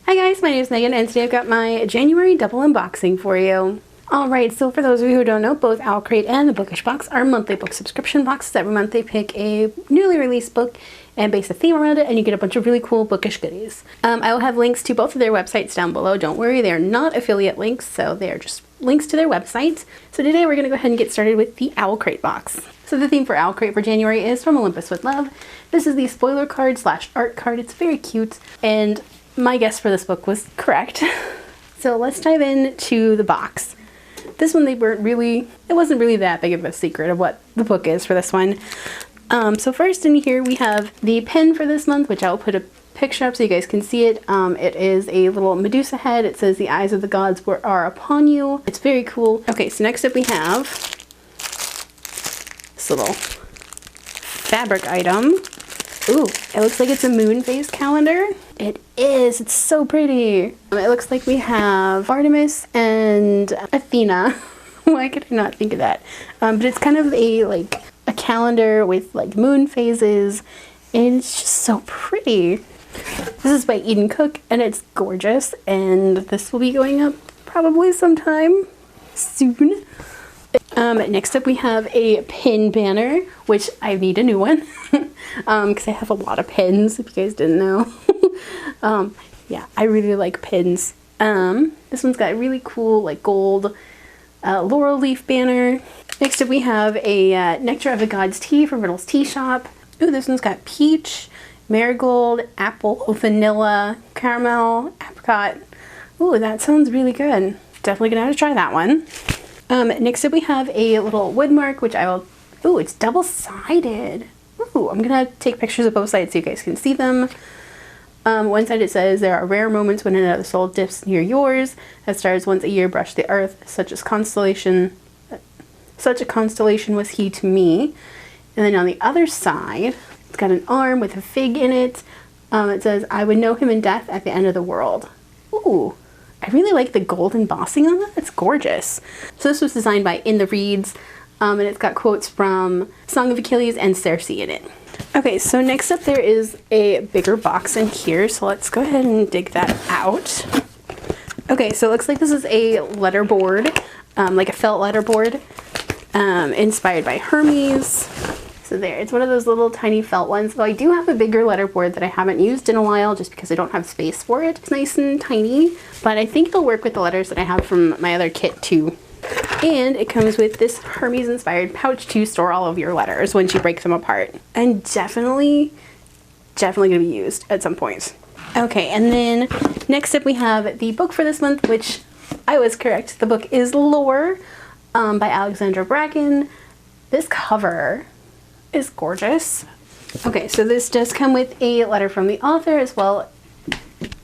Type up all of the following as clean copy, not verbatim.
Hi guys, my name is Megan and today I've got my January double unboxing for you. Alright, so for those of you who don't know, both Owl Crate and the Bookish box are monthly book subscription boxes. Every month they pick a newly released book and base a theme around it, and you get a bunch of really cool bookish goodies. I will have links to both of their websites down below. Don't worry, they are not affiliate links, so they are just links to their website. So today we're going to go ahead and get started with the Owl Crate box. So the theme for Owl Crate for January is From Olympus with Love. This is the spoiler card slash art card. It's very cute, and my guess for this book was correct. So let's dive into the box. This one, it wasn't really that big of a secret of what the book is for this one. So first in here we have the pin for this month, which I'll put a picture up so you guys can see it. It is a little Medusa head. It says the eyes of the gods are upon you. It's very cool. Okay, so next up we have this little fabric item. Ooh, it looks like it's a moon phase calendar. It is, it's so pretty. It looks like we have Artemis and Athena. Why could I not think of that? But it's kind of a calendar with moon phases, and it's just so pretty. This is by Eden Cook and it's gorgeous, and this will be going up probably sometime soon. Next up we have a pin banner, which I need a new one because I have a lot of pins, if you guys didn't know. Yeah, I really like pins. This one's got a really cool gold laurel leaf banner. Next up we have a Nectar of the Gods tea from Riddle's Tea Shop. Ooh, this one's got peach, marigold, apple, vanilla, caramel, apricot. Ooh, that sounds really good. Definitely gonna have to try that one. Next up we have a little wood mark, which ooh, it's double-sided. Ooh, I'm gonna take pictures of both sides so you guys can see them. One side it says, there are rare moments when another soul dips near yours, as stars once a year brush the earth, such a constellation was he to me. And then on the other side, it's got an arm with a fig in it. It says, I would know him in death at the end of the world. Ooh, I really like the gold embossing on that. It's gorgeous. So this was designed by In the Reeds, and it's got quotes from Song of Achilles and Circe in it. Okay, so next up there is a bigger box in here, so let's go ahead and dig that out. Okay, so it looks like this is a letterboard, like a felt letterboard, inspired by Hermes. So there, it's one of those little tiny felt ones. So I do have a bigger letterboard that I haven't used in a while just because I don't have space for it. It's nice and tiny, but I think it'll work with the letters that I have from my other kit too. And it comes with this Hermes inspired pouch to store all of your letters once you break them apart. And definitely gonna be used at some point. Okay, and then next up we have the book for this month, which I was correct. The book is Lore by Alexandra Bracken. This cover is gorgeous. Okay, so this does come with a letter from the author as well.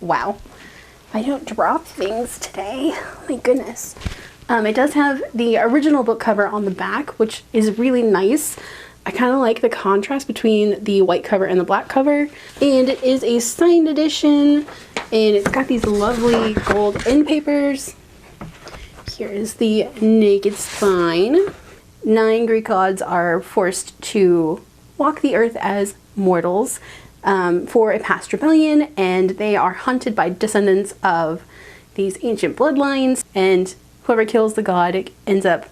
Wow, I don't drop things today. Oh my goodness. It does have the original book cover on the back, which is really nice. I kind of like the contrast between the white cover and the black cover. And it is a signed edition, and it's got these lovely gold end papers. Here is the naked spine. 9 Greek gods are forced to walk the earth as mortals for a past rebellion, and they are hunted by descendants of these ancient bloodlines, and whoever kills the god ends up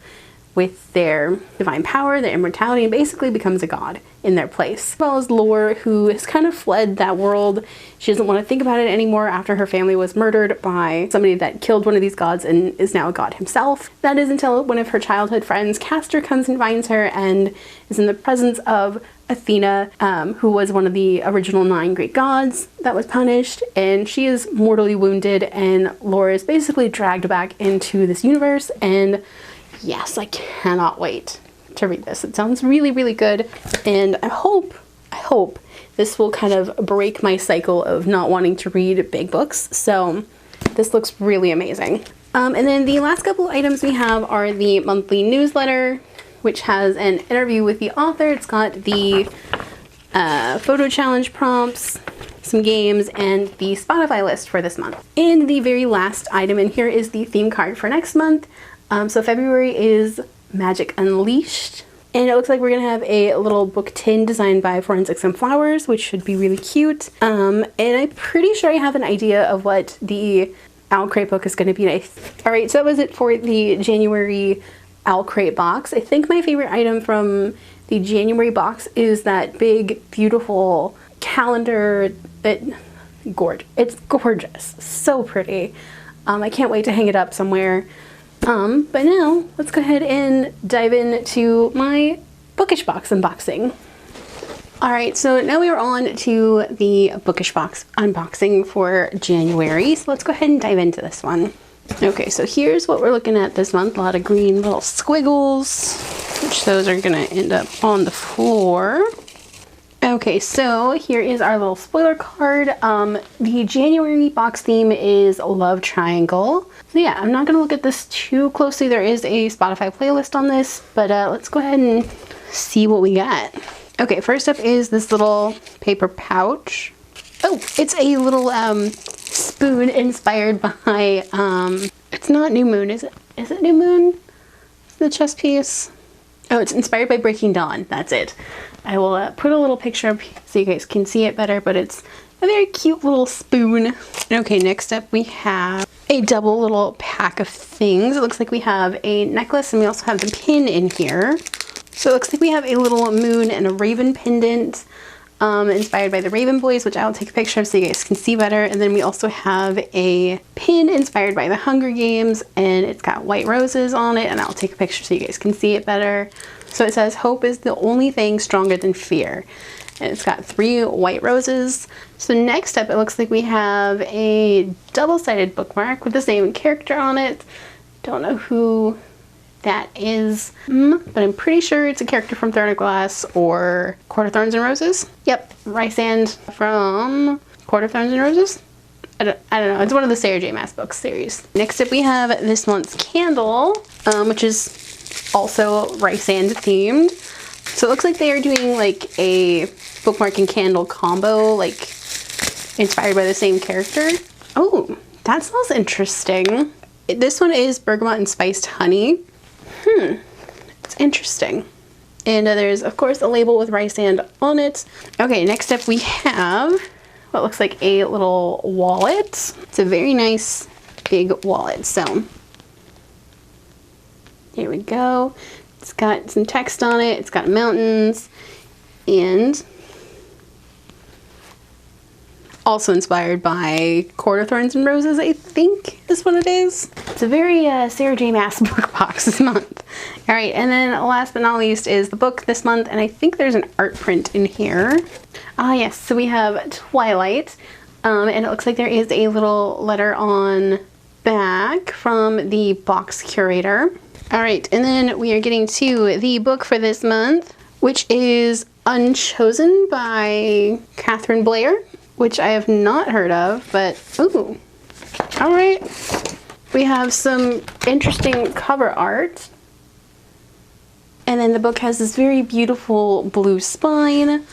with their divine power, their immortality, and basically becomes a god in their place. As well as Lore, who has kind of fled that world. She doesn't want to think about it anymore after her family was murdered by somebody that killed one of these gods and is now a god himself. That is until one of her childhood friends, Castor, comes and finds her and is in the presence of Athena, who was one of the original 9 Greek gods that was punished, and she is mortally wounded, and Lore is basically dragged back into this universe. And yes, I cannot wait to read this. It sounds really, really good, and I hope this will kind of break my cycle of not wanting to read big books. So this looks really amazing. And then the last couple items we have are the monthly newsletter, which has an interview with the author. It's got the photo challenge prompts, some games, and the Spotify list for this month. And the very last item in here is the theme card for next month. So February is Magic Unleashed. And it looks like we're gonna have a little book tin designed by Forensics and Flowers, which should be really cute. And I'm pretty sure I have an idea of what the Owl Crate book is gonna be. Alright, so that was it for the January Owl Crate box. I think my favorite item from the January box is that big, beautiful calendar. It's gorgeous, so pretty. I can't wait to hang it up somewhere. But now let's go ahead and dive into my Bookish box unboxing. Alright, so now we are on to the Bookish box unboxing for January. So let's go ahead and dive into this one. Okay, so here's what we're looking at this month. A lot of green little squiggles, which those are gonna end up on the floor. Okay, so here is our little spoiler card. The January box theme is Love Triangle. So yeah, I'm not gonna look at this too closely. There is a Spotify playlist on this, but let's go ahead and see what we got. Okay, first up is this little paper pouch. Oh, it's a little spoon inspired by, it's not New Moon, is it? Is it New Moon? The chess piece? Oh, it's inspired by Breaking Dawn. That's it. I will put a little picture up so you guys can see it better, but it's a very cute little spoon. Okay, next up we have a double little pack of things. It looks like we have a necklace and we also have the pin in here. So it looks like we have a little moon and a raven pendant inspired by the Raven Boys, which I'll take a picture of so you guys can see better. And then we also have a pin inspired by the Hunger Games, and it's got white roses on it, and I'll take a picture so you guys can see it better. So it says, "Hope is the only thing stronger than fear." And it's got 3 white roses. So next up, it looks like we have a double-sided bookmark with the same character on it. Don't know who that is, but I'm pretty sure it's a character from Throne of Glass or Court of Thorns and Roses. Yep, Rysand from Court of Thorns and Roses. I don't know. It's one of the Sarah J. Maas books series. Next up, we have this month's candle, which is also Rysand themed. So it looks like they are doing like a bookmark and candle combo, like inspired by the same character. Oh, that smells interesting. This one is bergamot and spiced honey. It's interesting. And there's, of course, a label with Rysand on it. Okay, next up we have what looks like a little wallet. It's a very nice big wallet. So here we go. It's got some text on it. It's got mountains, and also inspired by Court of Thorns and Roses, I think is what it is. It's a very Sarah J. Maas book box this month. All right, and then last but not least is the book this month, and I think there's an art print in here. Ah yes, so we have Twilight, and it looks like there is a little letter on back from the box curator. All right, and then we are getting to the book for this month, which is Unchosen by Catherine Blair, which I have not heard of, but ooh, all right. We have some interesting cover art. And then the book has this very beautiful blue spine.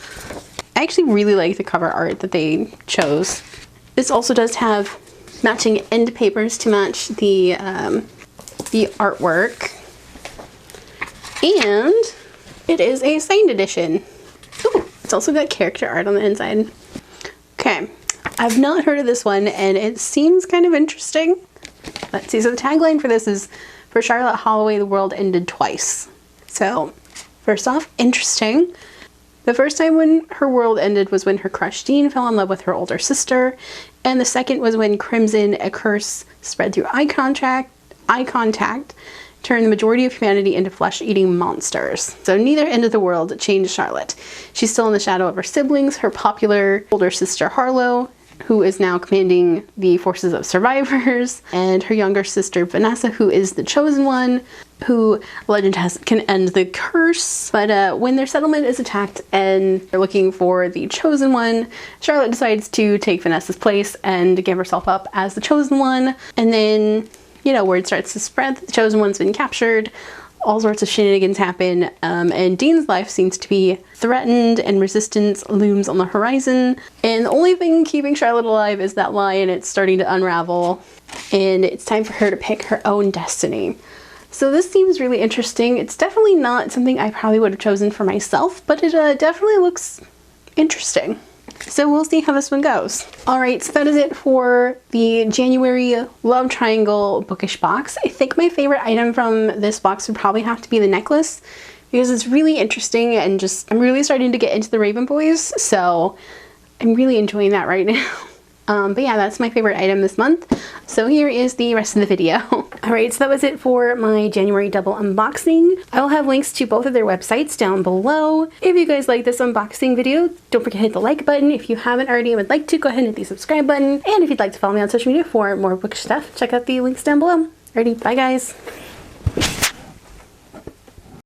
I actually really like the cover art that they chose. This also does have matching end papers to match the artwork. And it is a signed edition. Ooh, it's also got character art on the inside. Okay, I've not heard of this one, and it seems kind of interesting. Let's see, so the tagline for this is, "For Charlotte Holloway, the world ended twice." So, first off, interesting. The first time when her world ended was when her crush Dean fell in love with her older sister, and the second was when Crimson, a curse spread through eye contact, turned the majority of humanity into flesh-eating monsters. So neither end of the world changed Charlotte. She's still in the shadow of her siblings, her popular older sister Harlow, who is now commanding the forces of survivors, and her younger sister Vanessa, who is the chosen one, who legend has can end the curse. But when their settlement is attacked and they're looking for the chosen one, Charlotte decides to take Vanessa's place and give herself up as the chosen one. And then, you know, word starts to spread that the chosen one's been captured. All sorts of shenanigans happen, and Dean's life seems to be threatened, and resistance looms on the horizon. And the only thing keeping Charlotte alive is that lie, and it's starting to unravel. And it's time for her to pick her own destiny. So this seems really interesting. It's definitely not something I probably would have chosen for myself, but it definitely looks interesting. So we'll see how this one goes. All right, so that is it for the January Love Triangle Bookish box. I think my favorite item from this box would probably have to be the necklace, because it's really interesting and just, I'm really starting to get into the Raven Boys, so I'm really enjoying that right now. But yeah, that's my favorite item this month. So here is the rest of the video. All right, so that was it for my January double unboxing. I will have links to both of their websites down below. If you guys like this unboxing video, don't forget to hit the like button. If you haven't already and would like to, go ahead and hit the subscribe button. And if you'd like to follow me on social media for more bookish stuff, check out the links down below. Alrighty, bye guys.